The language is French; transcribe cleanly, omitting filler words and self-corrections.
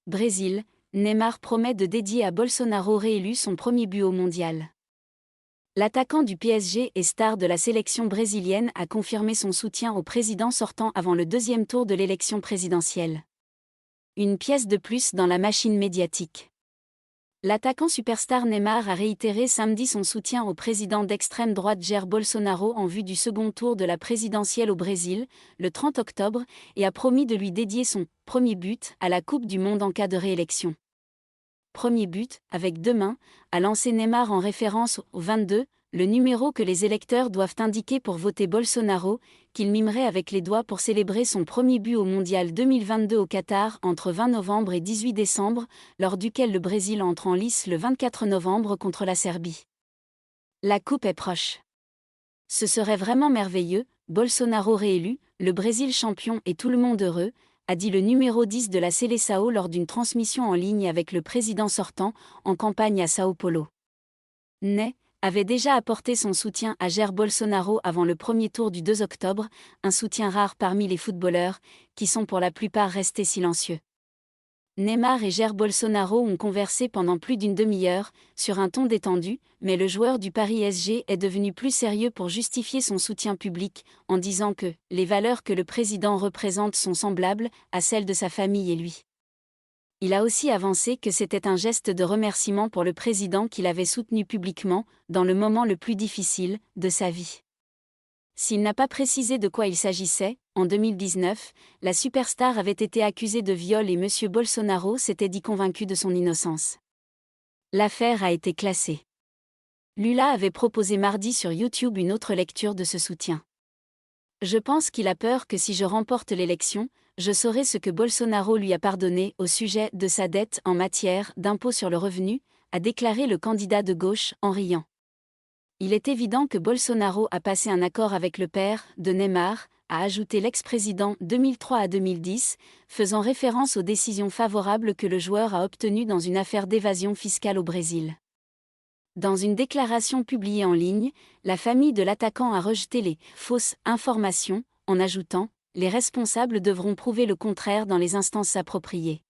Brésil, Neymar promet de dédier à Bolsonaro réélu son premier but au mondial. L'attaquant du PSG et star de la sélection brésilienne a confirmé son soutien au président sortant avant le deuxième tour de l'élection présidentielle. Une pièce de plus dans la machine médiatique. L'attaquant superstar Neymar a réitéré samedi son soutien au président d'extrême droite Jair Bolsonaro en vue du second tour de la présidentielle au Brésil, le 30 octobre, et a promis de lui dédier son « premier but » à la Coupe du Monde en cas de réélection. Premier but, avec deux mains, a lancé Neymar en référence au 22, le numéro que les électeurs doivent indiquer pour voter Bolsonaro, qu'il mimerait avec les doigts pour célébrer son premier but au Mondial 2022 au Qatar entre 20 novembre et 18 décembre, lors duquel le Brésil entre en lice le 24 novembre contre la Serbie. La coupe est proche. Ce serait vraiment merveilleux, Bolsonaro réélu, le Brésil champion et tout le monde heureux, a dit le numéro 10 de la Seleção lors d'une transmission en ligne avec le président sortant, en campagne à São Paulo. Ney avait déjà apporté son soutien à Jair Bolsonaro avant le premier tour du 2 octobre, un soutien rare parmi les footballeurs, qui sont pour la plupart restés silencieux. Neymar et Jair Bolsonaro ont conversé pendant plus d'une demi-heure, sur un ton détendu, mais le joueur du Paris SG est devenu plus sérieux pour justifier son soutien public, en disant que « les valeurs que le président représente sont semblables à celles de sa famille et lui ». Il a aussi avancé que c'était un geste de remerciement pour le président qu'il avait soutenu publiquement, dans le moment le plus difficile de sa vie. S'il n'a pas précisé de quoi il s'agissait, en 2019, la superstar avait été accusée de viol et M. Bolsonaro s'était dit convaincu de son innocence. L'affaire a été classée. Lula avait proposé mardi sur YouTube une autre lecture de ce soutien. Je pense qu'il a peur que si je remporte l'élection, je saurai ce que Bolsonaro lui a pardonné au sujet de sa dette en matière d'impôt sur le revenu, a déclaré le candidat de gauche en riant. Il est évident que Bolsonaro a passé un accord avec le père de Neymar, a ajouté l'ex-président 2003 à 2010, faisant référence aux décisions favorables que le joueur a obtenues dans une affaire d'évasion fiscale au Brésil. Dans une déclaration publiée en ligne, la famille de l'attaquant a rejeté les « fausses informations » en ajoutant « les responsables devront prouver le contraire dans les instances appropriées ».